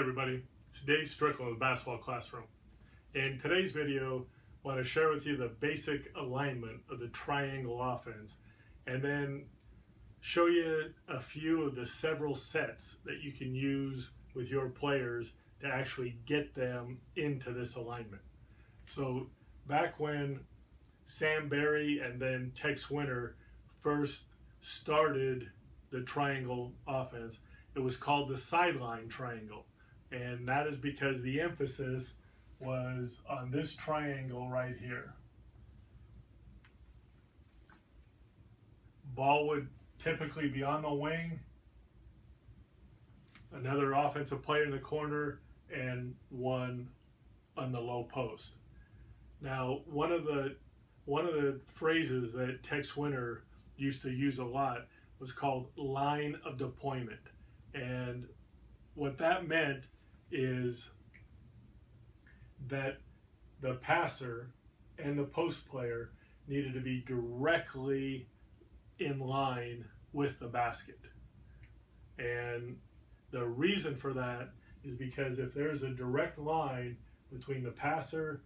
everybody, it's Dave Strickland of the Basketball Classroom. In today's video, I want to share with you the basic alignment of the triangle offense and then show you a few of the several sets that you can use with your players to actually get them into this alignment. So back when Sam Barry and then Tex Winter first started the triangle offense, it was called the sideline triangle. And that is because the emphasis was on this triangle right here. Ball would typically be on the wing, another offensive player in the corner, and one on the low post. Now, one of the phrases that Tex Winter used to use a lot was called line of deployment. And what that meant is that the passer and the post player needed to be directly in line with the basket. And the reason for that is because if there's a direct line between the passer,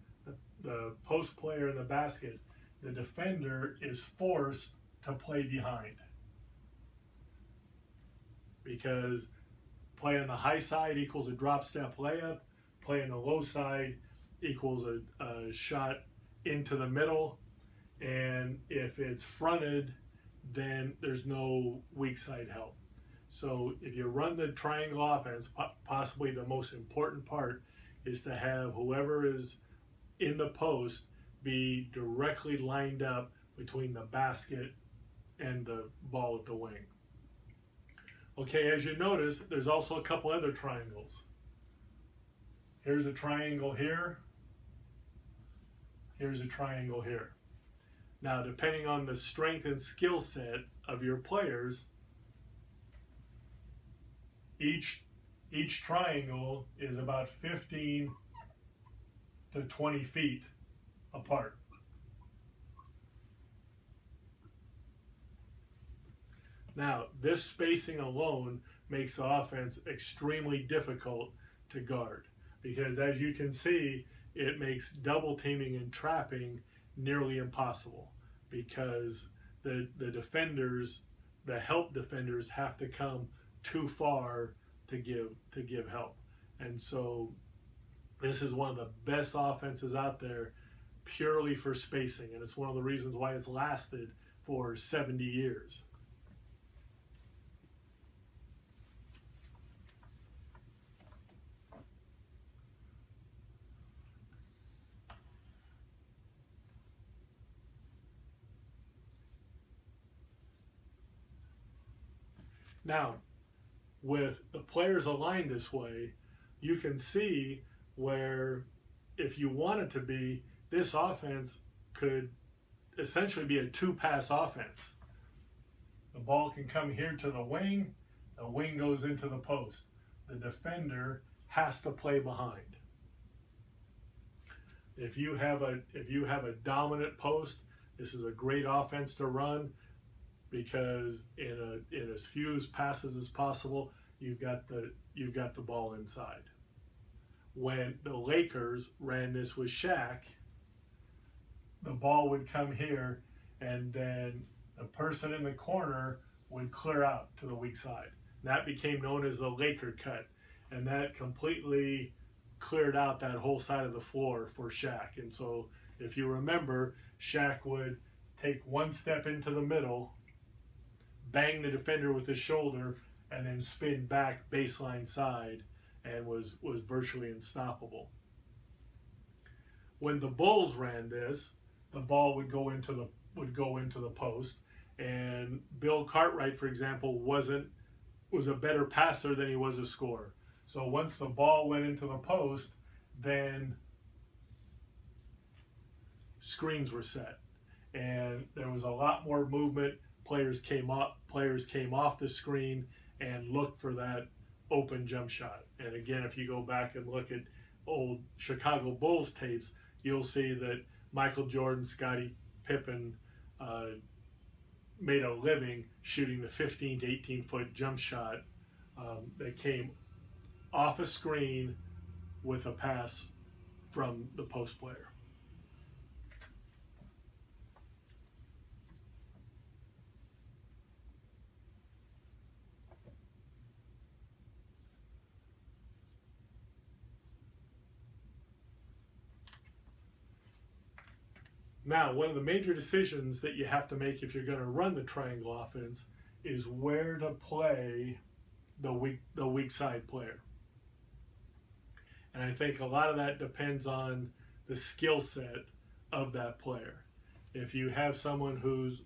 the post player, and the basket, the defender is forced to play behind. Because play on the high side equals a drop step layup, play on the low side equals a shot into the middle, and if it's fronted, then there's no weak side help. So if you run the triangle offense, possibly the most important part is to have whoever is in the post be directly lined up between the basket and the ball at the wing. Okay, as you notice, there's also a couple other triangles. Here's a triangle here. Here's a triangle here. Now, depending on the strength and skill set of your players, each triangle is about 15 to 20 feet apart. Now, this spacing alone makes the offense extremely difficult to guard because, as you can see, it makes double teaming and trapping nearly impossible because the defenders, the help defenders, have to come too far to give help. And so this is one of the best offenses out there purely for spacing, and it's one of the reasons why it's lasted for 70 years. Now, with the players aligned this way, you can see where, if you want it to be, this offense could essentially be a two-pass offense. The ball can come here to the wing goes into the post. The defender has to play behind. If you have a dominant post, this is a great offense to run, because in as few passes as possible, you've got the ball inside. When the Lakers ran this with Shaq, the ball would come here, and then the person in the corner would clear out to the weak side. That became known as the Laker cut, and that completely cleared out that whole side of the floor for Shaq. And so, if you remember, Shaq would take one step into the middle, bang the defender with his shoulder, and then spin back baseline side, and was virtually unstoppable. When the Bulls ran this, the ball would go into the post, and Bill Cartwright, for example, was a better passer than he was a scorer. So once the ball went into the post, then screens were set, and there was a lot more movement. Players came off the screen and looked for that open jump shot. And again, if you go back and look at old Chicago Bulls tapes, you'll see that Michael Jordan, Scottie Pippen made a living shooting the 15 to 18 foot jump shot that came off a screen with a pass from the post player. Now, one of the major decisions that you have to make if you're going to run the triangle offense is where to play the weak side player. And I think a lot of that depends on the skill set of that player. If you have someone who's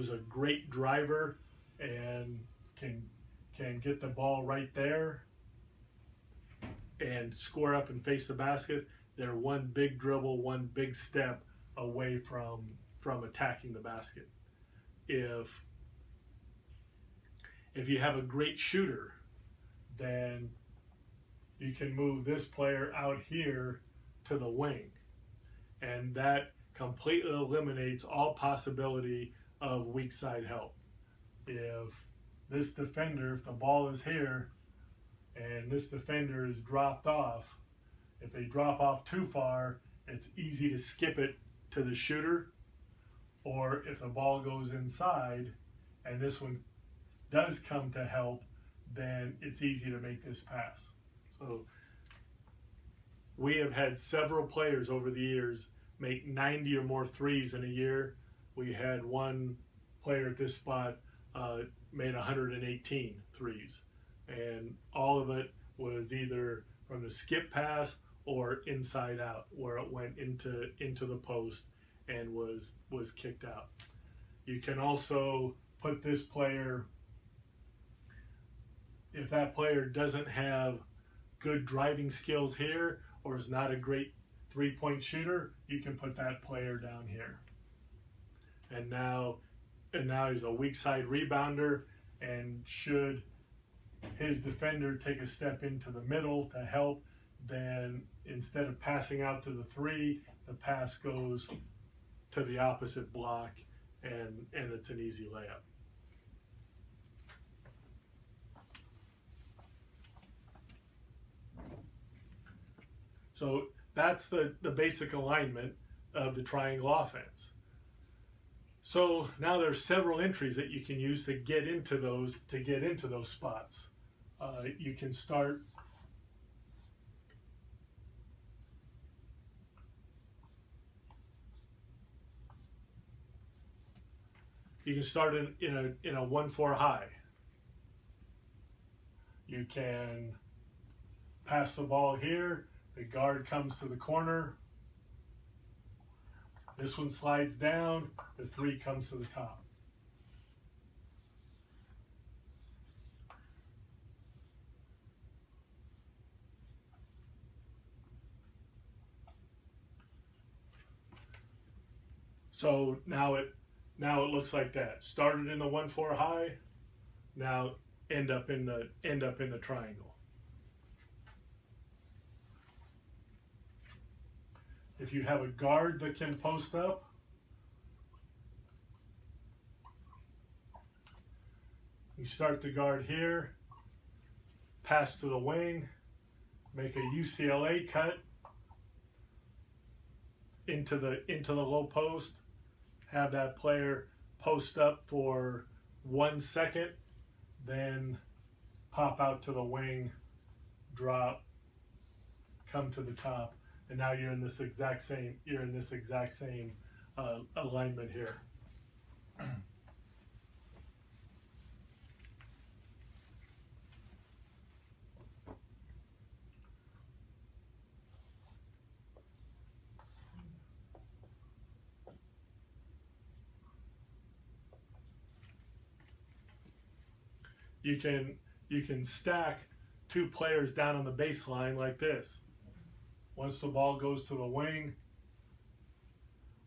a great driver and can get the ball right there and score up and face the basket, they're one big dribble, one big step away from attacking the basket. If you have a great shooter, then you can move this player out here to the wing, and that completely eliminates all possibility of weak side help. If this defender, if the ball is here and this defender is dropped off, if they drop off too far, it's easy to skip it to the shooter. Or if the ball goes inside and this one does come to help, then it's easy to make this pass. So we have had several players over the years make 90 or more threes in a year. We had one player at this spot made 118 threes, and all of it was either from the skip pass or inside out, where it went into the post and was kicked out. You can also put this player, if that player doesn't have good driving skills here or is not a great three-point shooter, you can put that player down here. And now he's a weak side rebounder, and should his defender take a step into the middle to help, then instead of passing out to the three, the pass goes to the opposite block, and it's an easy layup. So that's the basic alignment of the triangle offense. So now there's several entries that you can use to get into those spots. You can start in a 1-4 high. You can pass the ball here. The guard comes to the corner. This one slides down. The three comes to the top. So now it looks like that. Started in the 1-4 high. Now end up in the triangle. If you have a guard that can post up, you start the guard here, pass to the wing, make a UCLA cut into the low post, have that player post up for 1 second, then pop out to the wing, drop, come to the top. And now you're in this exact same alignment here. You can stack two players down on the baseline like this. Once the ball goes to the wing,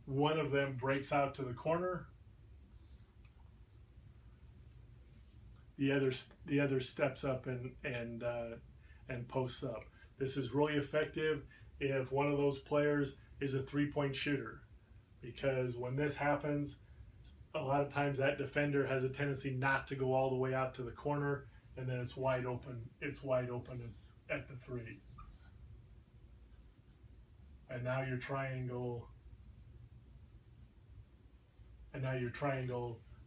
one of them breaks out to the corner. The other steps up and posts up. This is really effective if one of those players is a three-point shooter, because when this happens, a lot of times that defender has a tendency not to go all the way out to the corner, and then it's wide open. It's wide open at the 3. And now your triangle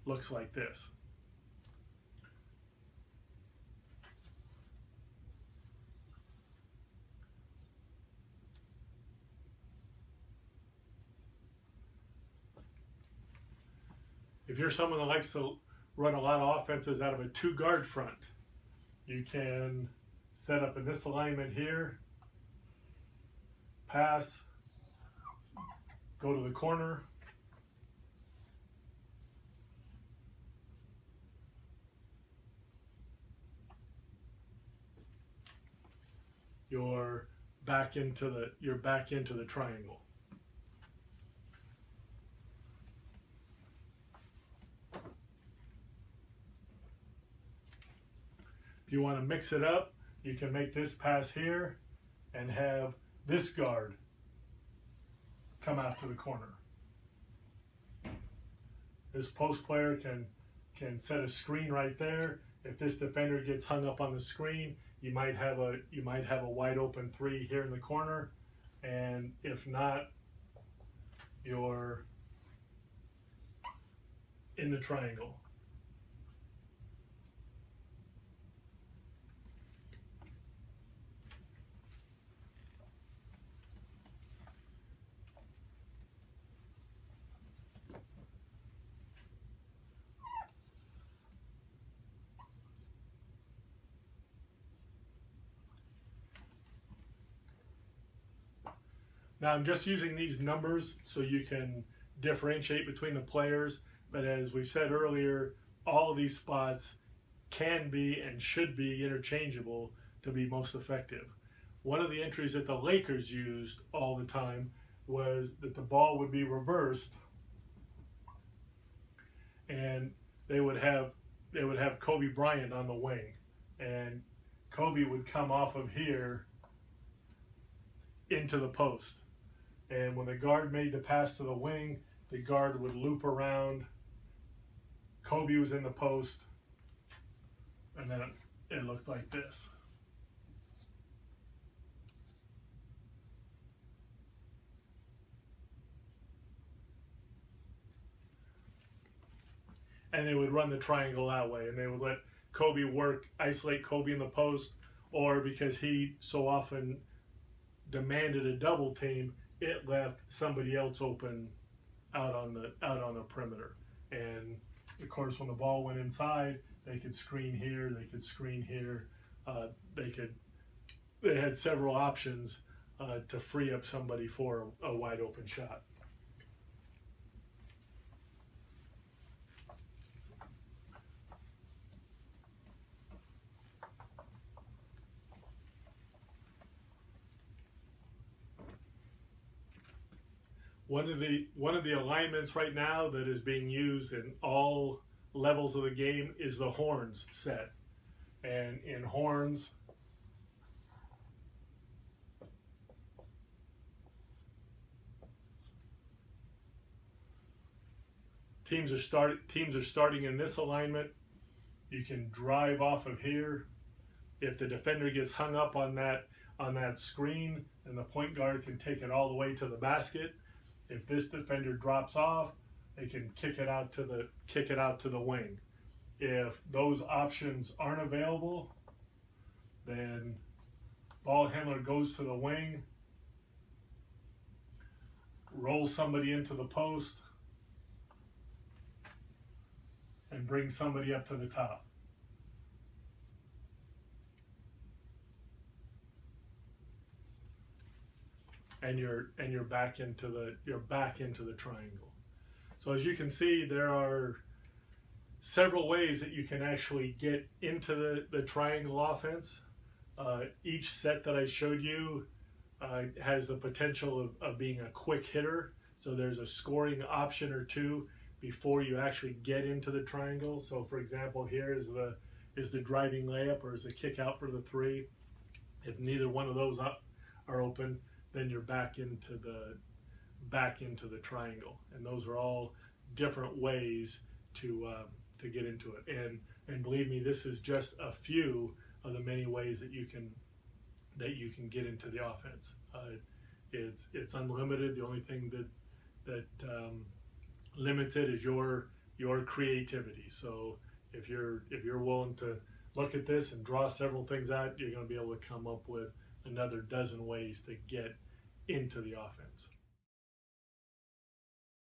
looks like this. If you're someone that likes to run a lot of offenses out of a 2-guard front, you can set up in this alignment here, pass, go to the corner, you're back into the triangle. If you want to mix it up, you can make this pass here and have this guard come out to the corner. This post player can set a screen right there. If this defender gets hung up on the screen, you might have a wide open 3 here in the corner, and if not, you're in the triangle. Now I'm just using these numbers so you can differentiate between the players, but as we said earlier, all of these spots can be and should be interchangeable to be most effective. One of the entries that the Lakers used all the time was that the ball would be reversed and they would have Kobe Bryant on the wing, and Kobe would come off of here into the post. And when the guard made the pass to the wing, the guard would loop around. Kobe was in the post, and then it looked like this. And they would run the triangle that way, and they would let Kobe isolate Kobe in the post, or because he so often demanded a double team, it left somebody else open out on the perimeter. And of course, when the ball went inside, they could screen here, they could screen here, they had several options to free up somebody for a wide open shot. One of the alignments right now that is being used in all levels of the game is the horns set. And in horns, teams are starting in this alignment. You can drive off of here. If the defender gets hung up on that screen, then the point guard can take it all the way to the basket. If this defender drops off, they can kick it out to the wing. If those options aren't available, then ball handler goes to the wing, rolls somebody into the post, and brings somebody up to the top. And you're back into the triangle. So as you can see, there are several ways that you can actually get into the triangle offense. Each set that I showed you has the potential of being a quick hitter. So there's a scoring option or two before you actually get into the triangle. So for example, here is the driving layup, or is the kick out for the 3. If neither one of those are open, then you're back into the triangle. And those are all different ways to get into it. And believe me, this is just a few of the many ways that you can that you can get into the offense. It's unlimited. The only thing that limits it is your creativity. So if you're willing to look at this and draw several things out, you're going to be able to come up with another dozen ways to get into the offense.